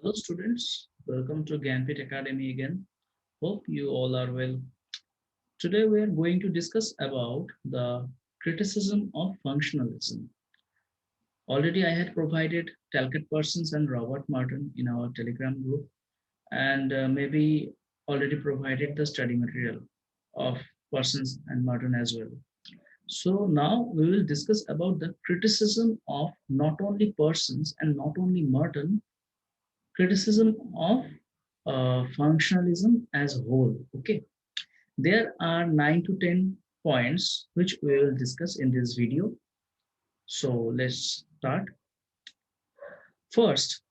Hello students, welcome to Gyanpit Academy again. Hope you all are well. Today we are going to discuss about the criticism of functionalism. Already I had provided Talcott Parsons and Robert Martin in our Telegram group and maybe already provided the study material of Parsons and Martin as well. So now we will discuss about the criticism of not only Parsons and not only Martin, criticism of functionalism as a whole. Okay, there are 9 to 10 points which we will discuss in this video. So let's start. First,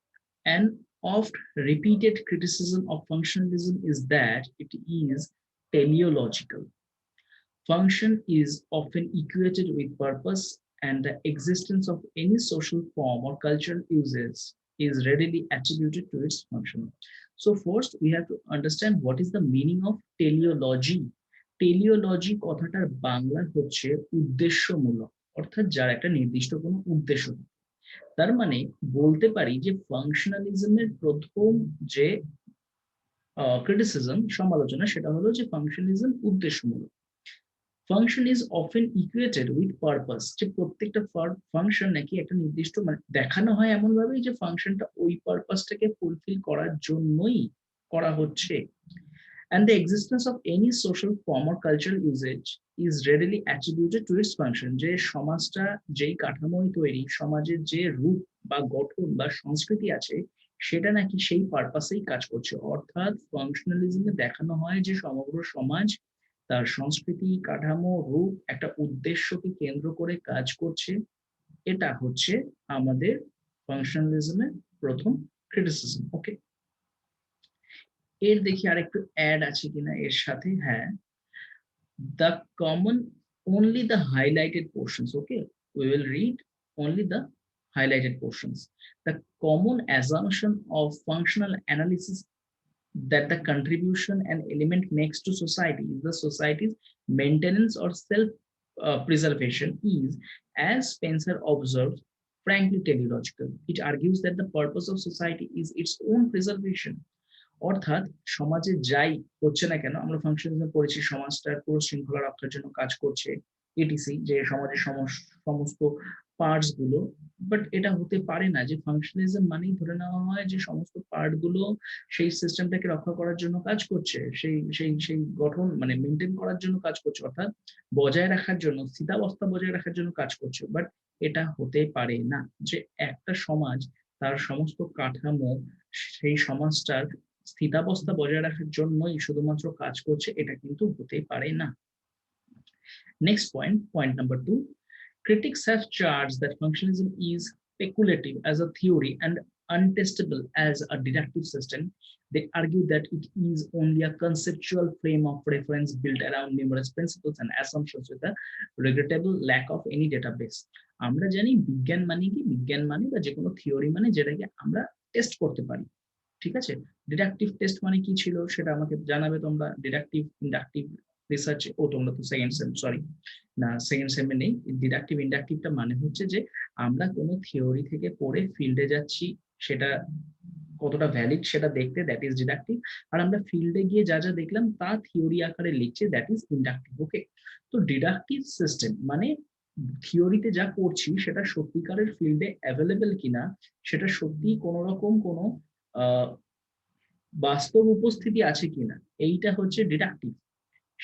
an oft repeated criticism of functionalism is that it is teleological. Function is often equated with purpose, and the existence of any social form or cultural uses is readily attributed to its function. So, first, we have to understand what is the meaning of teleology. টেলিওলজি কথাটার বাংলা হচ্ছে উদ্দেশ্যমূলক, অর্থাৎ যার একটা নির্দিষ্ট কোনো উদ্দেশ্য থাকে। তার মানে বলতে পারি যে ফাংশনালিজমের প্রথম যে ক্রিটিসিজম সমালোচনা সেটা হলো যে ফাংশনালিজম উদ্দেশ্যমূলক। Function is often equated with purpose, যে প্রত্যেকটা ফাংশন নাকি একটা নির্দিষ্ট মানে দেখানো হয় এমন ভাবেই যে ফাংশনটা ওই পারপাসটাকে ফুলফিল করার জন্যই করা হচ্ছে। And the existence of any social form or cultural usage is readily attributed to its function, যে সমাজটা যেই কাঠামোই তৈরি, সমাজের যে রূপ বা গঠন বা সংস্কৃতি আছে সেটা নাকি সেই পারপাসেই কাজ করছে। অর্থাৎ ফাংশনালিজমে দেখানো হয় যে সমগ্র সমাজ তার সংস্কৃতি কাঠামো রূপ একটা উদ্দেশ্যকে কেন্দ্র করে কাজ করছে। এটা হচ্ছে আমাদের ফাংশনালিজমের প্রথম ক্রিটিসিজম। ওকে, এর দেখি আরেকটু অ্যাড আছে কিনা এর সাথে। হ্যাঁ, the common only the highlighted portions. Okay, we will read only the highlighted portions. The common assumption of functional analysis that the contribution an element makes to society is the society's maintenance or self preservation is, as Spencer observes, frankly teleological. It argues that the purpose of society is its own preservation. অর্থাৎ সমাজে যাই হচ্ছে না কেন, আমরা functionalism পড়েছি সমাজটার পুরো শৃঙ্খলা রক্ষার জন্য কাজ করছে, এটিসি, যে সমাজের সমস্ত পার্টস গুলো। বাট এটা হতে পারে না যে ফাংশনালিজম মানেই ধরে নেওয়া হয় যে সমস্ত পার্ট গুলো সেই সিস্টেমটাকে রক্ষা করার জন্য কাজ করছে, সেই গঠন মানে মেনটেন করার জন্য কাজ করছে, অর্থাৎ বজায় রাখার জন্য, স্থিতাবস্থা বজায় রাখার জন্য কাজ করছে। বাট এটা হতে পারে না যে একটা সমাজ তার সমস্ত কাঠামো সেই সমাজটার স্থিতাবস্থা বজায় রাখার জন্যই শুধুমাত্র কাজ করছে, এটা কিন্তু হতে পারে না। Next point, point number 2. Critics have charged that functionalism is speculative as a theory and untestable as a deductive system. They argue that it is only a conceptual frame of reference built around numerous principles and assumptions with a regrettable lack of any database. আমরা জানি বিজ্ঞান মানে কি, বিজ্ঞান মানে বা যে কোনো থিওরি মানে যেটাকে আমরা টেস্ট করতে পারি। ঠিক আছে, ডিডাকটিভ টেস্ট মানে কি ছিল সেটা আমাকে জানাবে তোমরা। ডিডাকটিভ ইন্ডাকটিভ রিসার্চ, ও তোমরা তো সেকেন্ড সেম, সরি না সেকেন্ড সেমে নেই। ডিডাকটিভ ইন্ডাকটিভটা মানে হচ্ছে যে আমরা কোনো থিওরি থেকে পড়ে ফিল্ডে যাচ্ছি, সেটা কতটা ভ্যালিড সেটা দেখতে, দ্যাট ইজ ডিডাকটিভ। আর আমরা ফিল্ডে গিয়ে যা যা দেখলাম তা থিওরি আকারে লিখছি, দ্যাট ইজ ইন্ডাকটিভ। ওকে, তো ডিডাকটিভ সিস্টেম মানে থিওরিতে যা করছি সেটা সত্যিকারের ফিল্ডে অ্যাভেলেবেল কিনা, সেটা সত্যি কোনো রকম কোনো বাস্তব উপস্থিতি আছে কিনা, এইটা হচ্ছে ডিডাকটিভ।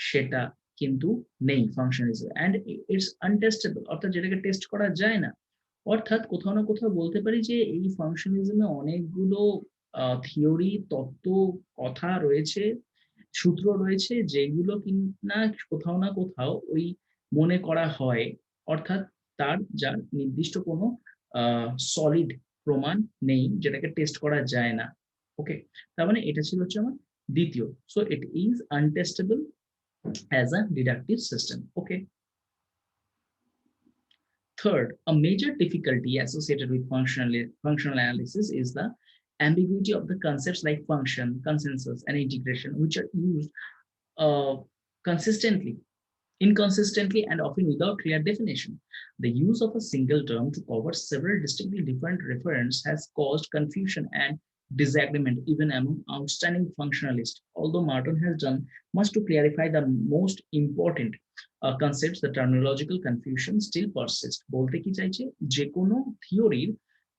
সেটা কিন্তু নেই ফাংশনালিজম, এন্ড ইটস আনটেস্টেবল, অর্থাৎ যেটাকে টেস্ট করা যায় না। অর্থাৎ কোথাও না কোথাও বলতে পারি যে এই ফাংশনালিজমে অনেকগুলো থিওরি, তত্ত্ব, কথা রয়েছে, সূত্র রয়েছে যেগুলো কিনা কোথাও না কোথাও ওই মনে করা হয়, অর্থাৎ তার যার নির্দিষ্ট কোনো সলিড প্রমাণ নেই, যেটাকে টেস্ট করা যায় না। ওকে, তার মানে এটা ছিল হচ্ছে আমার দ্বিতীয়। So it is untestable as a deductive system. Okay. Third, a major difficulty associated with functional analysis is the ambiguity of the concepts like function, consensus, and integration, which are used uh, consistently, inconsistently, and often without clear definition. The use of a single term to cover several distinctly different referents has caused confusion and disagreement even among outstanding functionalists. Although Martin has done much to clarify the most important concepts, the terminological confusion still persists. বলতে কি চাইছে, যে কোনো থিওরির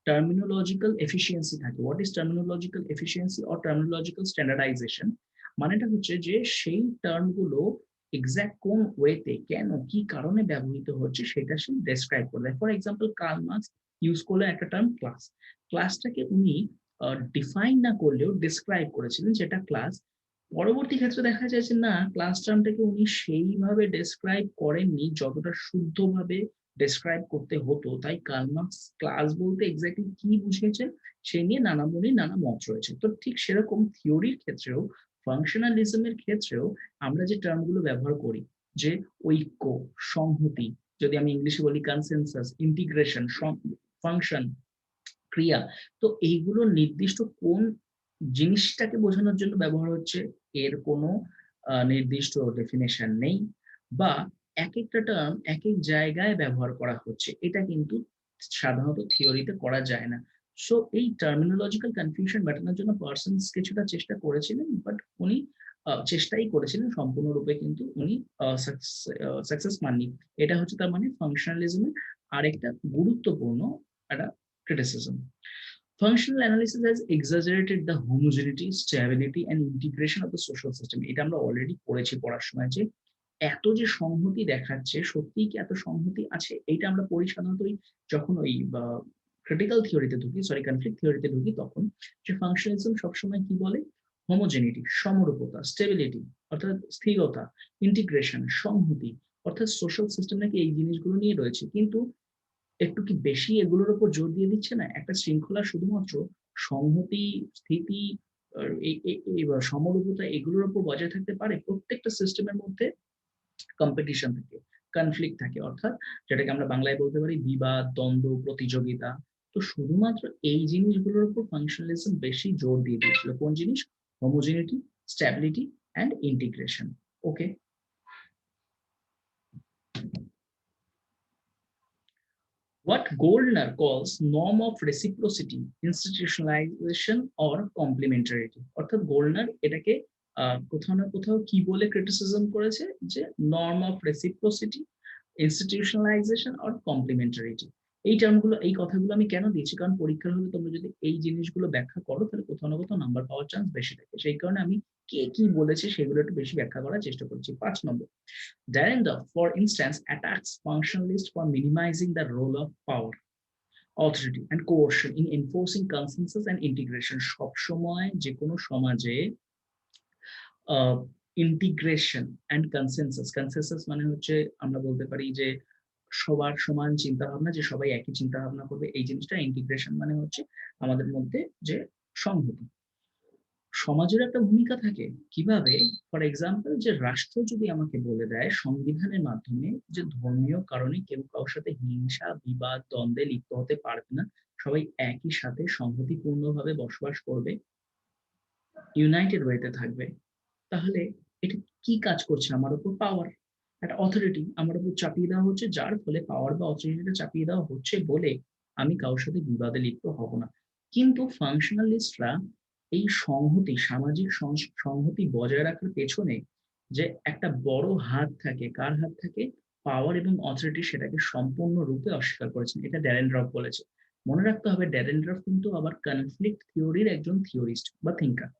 terminological efficiency থাকে। What is terminological efficiency or terminological standardization? মানেটা হচ্ছে যে সেই টার্মগুলো এক্সাক্ট কোন ওয়েতে, কেন, কি কারণে ব্যবহৃত হচ্ছে সেটা সে ডেসক্রাইব করে দেয়। For example, Karl Marx use করলেন একটা টার্ম ক্লাস। ক্লাসটাকে উনি ডিফাইন না করলেও ডিসক্রাইব করেছিলেন যেটা ক্লাস। পরবর্তী ক্ষেত্রে দেখা যায় যে না, ক্লাস টার্মটাকে উনি সেইভাবে ডেসক্রাইব করেননি যতটা শুদ্ধভাবে ডেসক্রাইব করতে হতো। তাই কার্ল মার্কস ক্লাস বলতে এক্স্যাক্টলি কি বুঝিয়েছেন সেই নিয়ে নানা মনে নানা মত রয়েছে। তো ঠিক সেরকম থিওরির ক্ষেত্রেও, ফাংশনালিজমের ক্ষেত্রেও আমরা যে টার্মগুলো ব্যবহার করি, যে ঐক্য, সংহতি, যদি আমি ইংলিশে বলি কনসেনসাস, ইন্টিগ্রেশন, ফাংশন, ক্রিয়া, তো এইগুলো নির্দিষ্ট কোন জিনিসটাকে বোঝানোর জন্য ব্যবহার হচ্ছে এর কোনো নির্দিষ্ট ডেফিনেশন নেই, বা এক একটা টার্ম এক এক জায়গায় ব্যবহার করা হচ্ছে, এটা কিন্তু সাধারণত থিওরিতে করা যায় না। সো এই টার্মিনোলজিক্যাল কনফিউশন মেটানোর জন্য পার্সনস কিছুটা চেষ্টা করেছিলেন, বাট উনি চেষ্টাই করেছিলেন, সম্পূর্ণরূপে কিন্তু উনি সাকসেস পাননি। এটা হচ্ছে তার মানে ফাংশনালিজমের আরেকটা গুরুত্বপূর্ণ একটা criticism. Functional analysis has exaggerated the homogeneity, stability and integration of the social system. এটা আমরা অলরেডি পড়েছি পড়ার সময়, যে এত যে সংহতি দেখাচ্ছে, সত্যিই কি এত সংহতি আছে? এইটা আমরা পড়ি সাধারণত যখন ওই ক্রিটিক্যাল থিওরিতে ঢুকি, সরি কনফ্লিক্ট থিওরিতে ঢুকি, তখন যে ফাংশনালিজম সবসময় কি বলে? হোমোজেনিটি, সমরূপতা, স্টেবিলিটি অর্থাৎ স্থিরতা, ইন্টিগ্রেশন, সংহতি অর্থাৎ সোশ্যাল সিস্টেম নাকি এই জিনিসগুলো নিয়ে রয়েছে। কিন্তু একটু কি বেশি এগুলোর উপর জোর দিয়ে দিচ্ছে না? একটা শৃঙ্খলা শুধুমাত্র সংহতি, স্থিতি, সমরূপতা এগুলোর উপর বজায় থাকতে পারে? প্রত্যেকটা সিস্টেমের মধ্যে কম্পিটিশন থাকে, কনফ্লিক্ট থাকে, অর্থাৎ যেটাকে আমরা বাংলায় বলতে পারি বিবাদ, দ্বন্দ্ব, প্রতিযোগিতা। তো শুধুমাত্র এই জিনিসগুলোর উপর ফাংশনালিজম বেশি জোর দিয়ে দিয়েছিল। কোন জিনিস? Homogeneity, stability and integration. Okay, what Goldner calls norm of reciprocity, institutionalization or complementarity। অর্থাৎ গোল্ডনার এটাকে কোথাও না কোথাও কি বলে ক্রিটিসিজম করেছে, যে নর্ম অফ রেসিপ্রোসিটি, ইনস্টিটিউশনালাইজেশন অর কমপ্লিমেন্টারিটি। এই টার্মগুলো, এই কথাগুলো আমি কেন দিয়েছি, কারণ পরীক্ষার হলে তোমরা যদি এই জিনিসগুলো ব্যাখ্যা করো তাহলে কোথাও না কোথাও নাম্বার পাওয়ার চান্স বেশি থাকে। সেই কারণে আমি কে কি বলেছে সেগুলো একটু বেশি ব্যাখ্যা করার চেষ্টা করছি। 5 নম্বর, Derrida, for instance, attacks functionalists for minimizing the role of power, authority and coercion in enforcing consensus and integration। সবসময় যে কোনো সমাজে ইন্টিগ্রেশন অ্যান্ড কনসেনসাস, কনসেনসাস মানে হচ্ছে আমরা বলতে পারি যে সবার সমান চিন্তা ভাবনা, যে সবাই একই চিন্তা ভাবনা করবে, এই জিনিসটা। ইন্টিগ্রেশন মানে হচ্ছে আমাদের মধ্যে যে সংহতি। সমাজের একটা ভূমিকা থাকে কিভাবে, ফর এক্সাম্পল, যে রাষ্ট্র যদি আমাকে বলে দেয় সংবিধানের মাধ্যমে যে ধর্মীয় কারণে কেউ কারোর সাথে হিংসা, বিবাদ, দ্বন্দ্বে লিপ্ত হতে পারবে না, সবাই একই সাথে সংহতিপূর্ণভাবে বসবাস করবে, ইউনাইটেড ওয়েতে থাকবে, তাহলে এটা কি কাজ করছে আমার উপর? পাওয়ার, একটা অথরিটি আমার উপর চাপিয়ে দেওয়া হচ্ছে, যার ফলে পাওয়ার বা অথরিটিটা চাপিয়ে দেওয়া হচ্ছে বলে আমি কারোর সাথে বিবাদে লিপ্ত হব না। কিন্তু ফাংশনালিস্টরা এই সংহতি, সামাজিক সংহতি বজায় রাখার পেছনে যে একটা বড় হাত থাকে, কার হাত থাকে? পাওয়ার এবং অথরিটি, সেটাকে সম্পূর্ণরূপে অস্বীকার করেছেন। এটা ড্যারেনড্রফ বলেছে। মনে রাখতে হবে, ড্যারেনড্রফ কিন্তু আবার কনফ্লিক্ট থিওরির একজন থিওরিস্ট বা থিঙ্কার।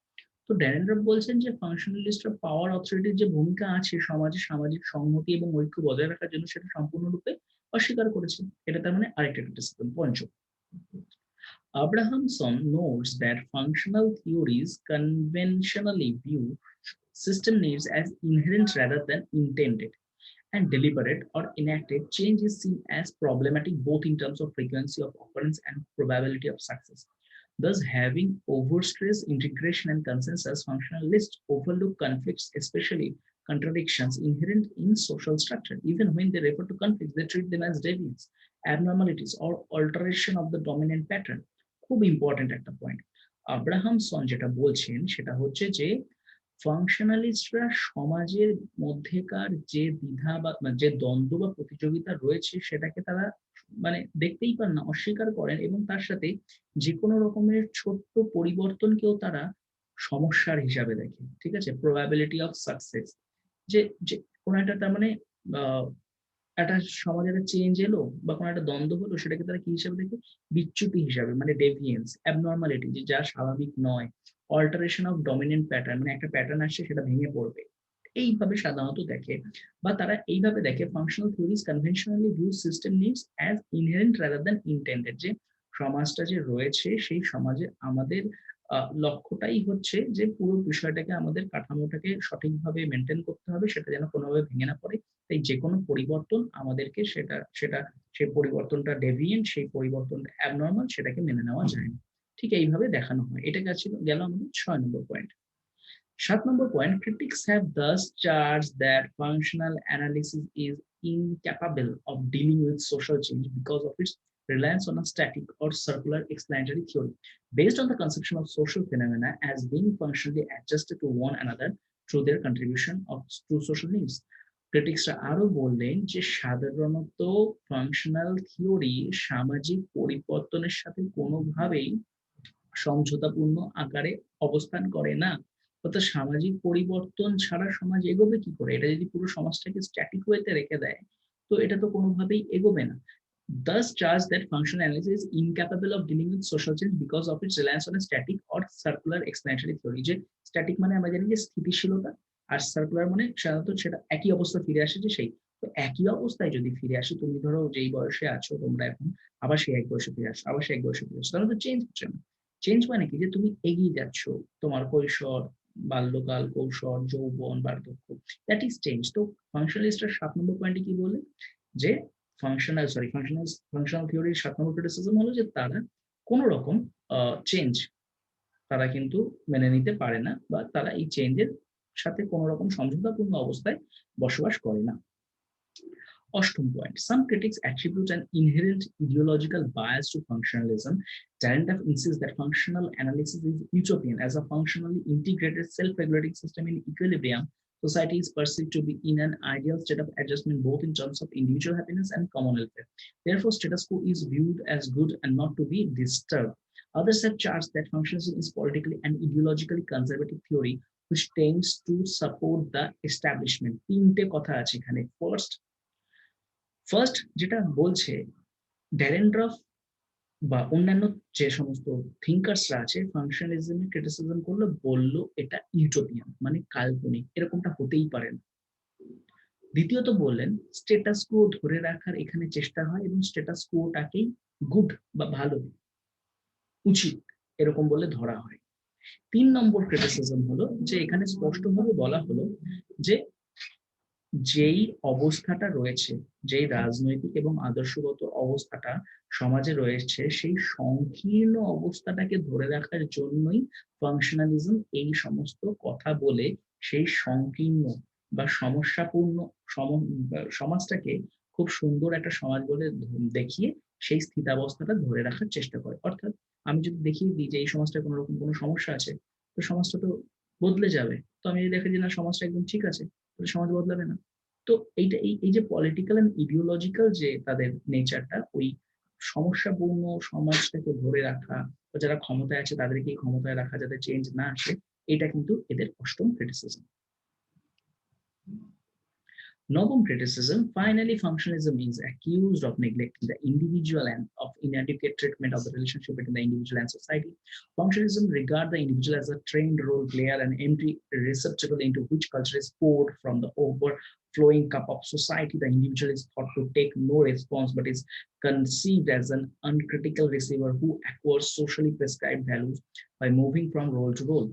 তো ড্যারেনড্রফ বলছেন যে ফাংশনালিস্টরা পাওয়ার, অথরিটির যে ভূমিকা আছে সমাজে সামাজিক সংহতি এবং ঐক্য বজায় রাখার জন্য, সেটা সম্পূর্ণরূপে অস্বীকার করেছেন। এটা তার মানে আরেকটা ক্রিটিসিজম। পঞ্চম, Abrahamson notes that functional theories conventionally view system needs as inherent rather than intended, and deliberate or enacted change is seen as problematic both in terms of frequency of occurrence and probability of success. Thus, having overstressed integration and consensus, functionalists overlook conflicts, especially contradictions inherent in social structure. Even when they refer to conflicts, they treat them as deviance, abnormalities, or alteration of the dominant pattern. খুব important একটা point. আব্রাহামসন যেটা বলছেন সেটা হচ্ছে যে ফাংশনালিস্টরা সমাজের মধ্যেকার যে দ্বিধা বা যে দ্বন্দ্ব বা প্রতিযোগিতা রয়েছে সেটাকে তারা মানে দেখতেই পান না, অস্বীকার করেন এবং তার সাথে যে কোনো রকমের ছোট্ট পরিবর্তনকেও তারা সমস্যার হিসাবে দেখে। ঠিক আছে? প্রবাবিলিটি অফ সাকসেস, যে যে কোনো একটা তার মানে আহ একটা সমাজে একটা চেঞ্জ এলো বা কোনো একটা দ্বন্দ্ব হলো, সেটাকে তারা কি হিসাবে দেখে? বিচ্যুতি হিসাবে, মানে ডেভিয়েন্স, অ্যাবনর্মালিটি, যে যা স্বাভাবিক নয়, অল্টারেশন অফ ডমিনেন্ট প্যাটার্ন, মানে একটা প্যাটার্ন আসছে সেটা ভেঙে পড়বে, এইভাবে সাধারণত দেখে। বা তারা এইভাবে দেখে, functional theories conventionally view system needs as inherent rather than intended, যে সমাজটা যে রয়েছে সেই সমাজে আমাদের লক্ষ্যটাই হচ্ছে যে পুরো বিষয়টাকে, আমাদের কাঠামোটাকে সঠিকভাবে মেনটেন করতে হবে, সেটা যেন কোনোভাবে ভেঙে না পড়ে। তাই যেকোনো পরিবর্তন আমাদেরকে সেটা সেটা সেই পরিবর্তনটা ডেভিয়েন্ট, সেই পরিবর্তনটা অ্যাবনর্মাল, সেটাকে মেনে নেওয়া যায় না। ঠিক এইভাবে দেখানো হয়। এটা গেল আমাদের ৬ নম্বর পয়েন্ট। ৭ নম্বর point, critics have thus charged that functional analysis is incapable of dealing with social change because of its reliance on a static or circular explanatory theory based on the conception of social phenomena as being functionally adjusted to one another through their contribution to social needs. ক্রিটিক্সরা আরো বললেন যে সাধারণত functional theory সামাজিক পরিবর্তনের সাথে কোনোভাবেই সমঝোতাপূর্ণ আকারে অবস্থান করে না। অর্থাৎ সামাজিক পরিবর্তন ছাড়া সমাজ এগোবে কি করে? এটা যদি পুরো সমাজটাকে স্ট্যাটিক ওয়েতে রেখে দেয়, তো এটা তো কোনোভাবেই এগোবে না। Thus charge that functional analysis is incapable of dealing with social change because of its reliance on a static or circular explanatory theory. যে স্ট্যাটিক মানে আমরা জানি যে স্থিতিশীলতা, আর সার্কুলার মানে সাধারণত সেটা একই অবস্থা ফিরে আসে, যে সেই তো একই অবস্থায় যদি ফিরে আসে, তুমি ধরো যেই বয়সে আছো তোমরা এখন, আবার সেই এক বয়সে ফিরে আসো, আবার সেই এক বয়সে ফিরে আসো, তাহলে তো চেঞ্জ হচ্ছে না। চেঞ্জ মানে কি? যে তুমি এগিয়ে যাচ্ছ, তোমার কৈশোর, বাল্যকাল, কৈশোর, যৌবন, বার্ধক্য, দ্যাট ইজ চেঞ্জ। তো ফাংশনালিস্টরা ৭ নম্বর পয়েন্টে কি বলে, যে ফাংশনাল থিওরির ৭ নম্বর ক্রিটিসিজম হলো যে তারা কোন রকম চেঞ্জ তারা কিন্তু মেনে নিতে পারে না, বা তারা এই চেঞ্জের সাথে কোন রকম সমঝোতাপূর্ণ অবস্থায় বসবাস করে না। অষ্টম point, some critics attribute an inherent ideological bias to functionalism. Dahrendorf insists that functional analysis is utopian as a functionally integrated self-regulating system in equilibrium. Society is perceived to be in an ideal state of adjustment both in terms of individual happiness and common welfare. Therefore, status quo is viewed as good and not to be disturbed. Others have charged that functionalism is politically and ideologically conservative theory which tends to support the establishment. তিনটে কথা আছে এখানে। First যেটা বলছে, ড্যারেনড্রফ বা অন্যান্য যে সমস্ত থিঙ্কার্সরা আছে, ফাংশনালিজম ক্রিটিসিজম করলো, বললো এটা ইউটোপিয়ান, মানে কাল্পনিক, এরকমটা হতেই পারে না। দ্বিতীয়ত বললেন, স্টেটাস কো ধরে রাখার এখানে চেষ্টা হয় এবং স্টেটাস কোটাকেই গুড বা ভালো, উচিত, এরকম বলে ধরা হয়। ৩ নম্বর ক্রিটিসিজম হলো যে এখানে স্পষ্টভাবে বলা হলো যে যেই অবস্থাটা রয়েছে, যেই রাজনৈতিক এবং আদর্শগত অবস্থাটা সমাজে রয়েছে, সেই সংকীর্ণ অবস্থাটাকে ধরে রাখার জন্যই ফাংশনালিজম এই সমস্ত কথা বলে সেই সংকীর্ণ বা সমস্যাপূর্ণ সমাজটাকে খুব সুন্দর একটা সমাজ বলে দেখিয়ে সেই স্থিতাবস্থাটা ধরে রাখার চেষ্টা করে। অর্থাৎ আমি যদি দেখিয়ে দিই যে এই সমাজটা কোনো রকম কোনো সমস্যা আছে, তো সমাজটা তো বদলে যাবে। তো আমি যদি দেখি যে না, সমাজটা একদম ঠিক আছে, তাহলে সমাজ বদলাবে না। তো এইটা এই যে পলিটিক্যাল এন্ড ইডিওলজিক্যাল যে তাদের নেচারটা, ওই সমস্যাপূর্ণ সমাজটাকে ধরে রাখা, বা যারা ক্ষমতায় আছে তাদেরকে ক্ষমতায় রাখা, যাতে চেঞ্জ না আসে, এটা কিন্তু এদের অষ্টম criticism. Novum criticism, finally, functionalism is accused of neglecting the individual and of inadequate treatment of the relationship between the individual and society. Functionalism regard the individual as a trained role player, an empty receptacle into which culture is poured from the overflowing cup of society. The individual is thought to take no response, but is conceived as an uncritical receiver who acquires socially prescribed values by moving from role to role.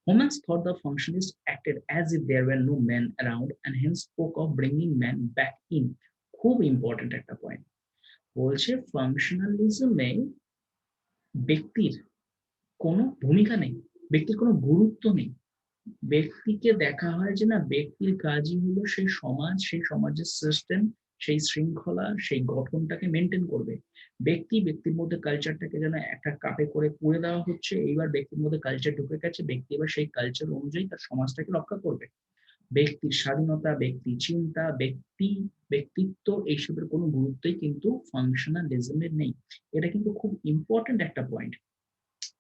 Humans thought the functionists acted as if there were no men around and hence spoke of bringing men back in. খুব important একটা point. বলছে ফাংশনালিজমে ব্যক্তির কোনো ভূমিকা নেই, ব্যক্তির কোনো গুরুত্ব নেই। ব্যক্তিকে দেখা হয় যে না, ব্যক্তির কাজই হলো সেই সমাজ, সেই সমাজের সিস্টেম, সেই শৃঙ্খলা, সেই গঠনটাকে মেনটেন করবে। ব্যক্তির মধ্যে কালচারটাকে যেন একটা কাপে করে পুড়ে দেওয়া হচ্ছে, এইবার ব্যক্তির মধ্যে কালচার ঢুকে গেছে, ব্যক্তি এবার সেই কালচার অনুযায়ী তার সমাজটাকে রক্ষা করবে। ব্যক্তির স্বাধীনতা, ব্যক্তি চিন্তা, ব্যক্তিত্ব এইসবের কোনো গুরুত্বই কিন্তু ফাংশনালিজমের নেই। এটা কিন্তু খুব ইম্পর্টেন্ট একটা point.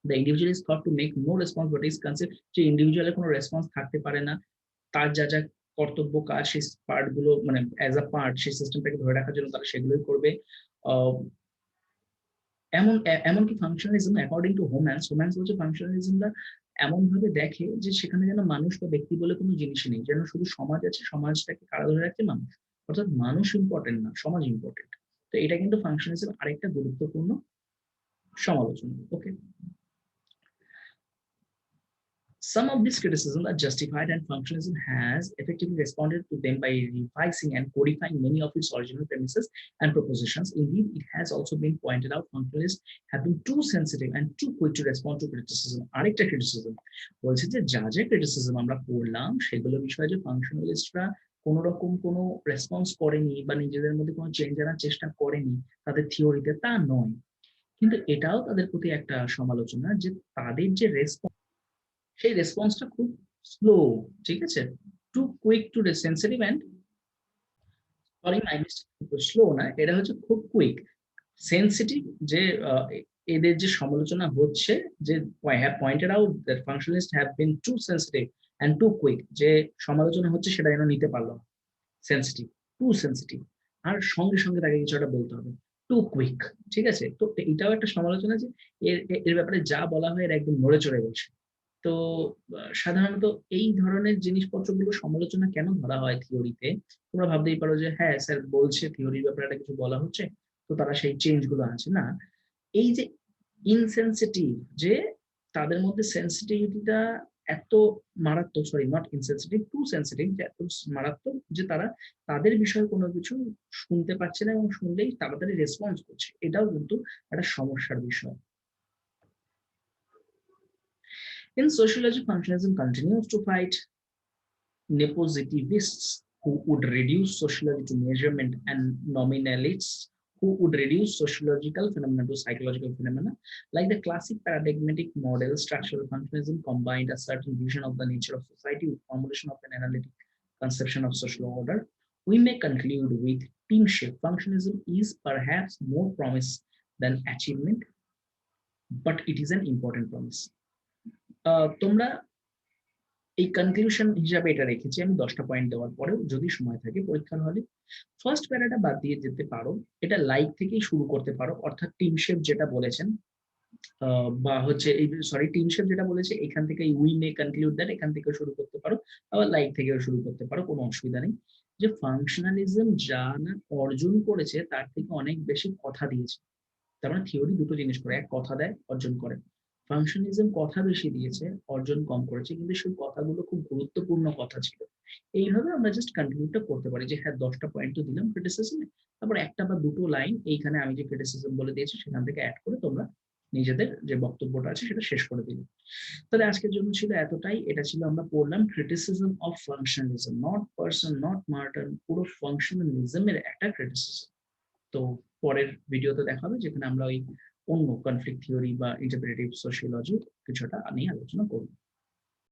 The individual is thought to make no response but is concept, যে ইন্ডিভিজুয়ালের কোনো রেসপন্স থাকতে পারে না, তার যা যা কর্তব্য কাজ সেই পার্ট গুলো মানে অ্যাজ আ পার্ট সেই সিস্টেমটাকে ধরে রাখার জন্য তারা সেগুলোই করবে। এমনকি ফাংশনালিজম অ্যাকর্ডিং টু হোম্যান্স হচ্ছে ফাংশনালিজমটা এমন ভাবে দেখে যে সেখানে যেন মানুষ বা ব্যক্তি বলে কোনো জিনিসই নেই, যেন শুধু সমাজ আছে, সমাজটাকে কারা ধরে রাখছে? মানুষ। অর্থাৎ মানুষ ইম্পর্টেন্ট না, সমাজ ইম্পর্টেন্ট। তো এটা কিন্তু ফাংশনালিজম আরেকটা গুরুত্বপূর্ণ সমালোচনা। ওকে, some of these criticisms are justified, and functionalism has effectively responded to them by revising and codifying many of its original premises and propositions. Indeed, it has also been pointed out functionalists have been too sensitive and too quick to respond to criticism. আরেকটা criticism বলছে যে যা যা criticism আমরা পড়লাম সেগুলো বিষয়ে যে ফাংশনালিস্টরা কোন রকম কোনো রেসপন্স করেনি বা নিজেদের মধ্যে কোনো চেঞ্জ আনার চেষ্টা করেনি তাদের থিওরিতে, তা নয়। কিন্তু এটাও তাদের প্রতি একটা সমালোচনা যে তাদের যে রেসপন্স, সেই রেসপন্সটা খুব স্লো। ঠিক আছে, too quick too sensitive and, sorry my mistake, slow না, এটা হচ্ছে খুব কুইক। সেন্সিটিভ যে এদের যে সমালোচনা হচ্ছে, যে have pointed out that functionalist have been too sensitive and too quick, যে সমালোচনা হচ্ছে সেটা যেন নিতে পারলো না, সেন্সিটিভ, টু সেন্সিটিভ, আর সঙ্গে সঙ্গে তাকে কিছু একটা বলতে হবে, টু কুইক। ঠিক আছে, তো এটাও একটা সমালোচনা যে এর এর ব্যাপারে যা বলা হয় এর একদম নড়ে চড়ে বলছে। তো সাধারণত এই ধরনের জিনিসপত্রগুলো সমালোচনা কেন ধরা হয় থিওরিতে? তোমরা ভাবতেই পারো যে হ্যাঁ স্যার বলছে থিওরির ব্যাপারে একটা কিছু বলা হচ্ছে, তো তারা সেই চেঞ্জ গুলো আনছে না। এই যে ইনসেনসিটিভ, যে তাদের মধ্যে সেন্সিটিভিটিটা এত মারাত্মক, sorry not insensitive, too sensitive, যে এত মারাত্মক যে তারা তাদের বিষয়ে কোনো কিছু শুনতে পাচ্ছে না এবং শুনলেই তাড়াতাড়ি রেসপন্স করছে, এটাও কিন্তু একটা সমস্যার বিষয়। In sociology, functionalism continues to fight nepositivists who would reduce sociology to measurement and nominalists who would reduce sociological phenomena to psychological phenomena. Like the classic paradigmatic model, structural functionalism combined a certain vision of the nature of society with formulation of an analytic conception of social order. We may conclude with teamship. Functionalism is perhaps more promise than achievement, but it is an important promise. তোমরা এই conclusion হিসাবে এটা রেখেছি আমি 10টা point দেওয়ার পরেও, যদি সময় থাকে পরীক্ষার হলে ফার্স্ট প্যারাটা বাদ দিয়ে যেতে পারো, এটা লাইক থেকেই শুরু করতে পারো, অর্থাৎ টিম শেপ যেটা বলেছেন, বা হচ্ছে এই সরি টিম শেপ যেটা বলেছে এখান থেকে উই মে কনক্লুড দ্যাট, এখান থেকে শুরু করতে পারো, আবার লাইক থেকেও শুরু করতে পারো, কোনো অসুবিধা নেই। যে ফাংশনালিজম যা না অর্জন করেছে তার থেকে অনেক বেশি কথা দিয়েছে। তার মানে থিওরি দুটো জিনিস করে, এক কথা দেয়, অর্জন করে। ফাংশনালিজম কথা বেশি দিয়েছে, অর্জন কম করেছে, কিন্তু সেই কথাগুলো খুব গুরুত্বপূর্ণ কথা ছিল। এইভাবে আমরা জাস্ট কন্টিনিউটা করতে পারি যে হ্যাঁ 10টা পয়েন্ট তো দিলাম ক্রিটিসিজমে, তারপর একটা বা দুটো লাইন এইখানে আমি যে ক্রিটিসিজম বলে দিয়েছি সেখান থেকে অ্যাড করে তোমরা নিজেদের যে বক্তব্যটা আছে সেটা শেষ করে দিলে। তাহলে আজকের জন্য ছিল এতটাই। এটা ছিল আমরা পড়লাম criticism of functionalism, not person, not martyr, পুরো ফাংশনালিজমের একটা ক্রিটিসিজম। তো পরের ভিডিওতে দেখা হবে যেখানে আমরা ওই অন্য কনফ্লিক্ট থিওরি বা ইন্টারপ্রেটিভ সোশিওলজি কিছুটা নিয়ে আলোচনা করব।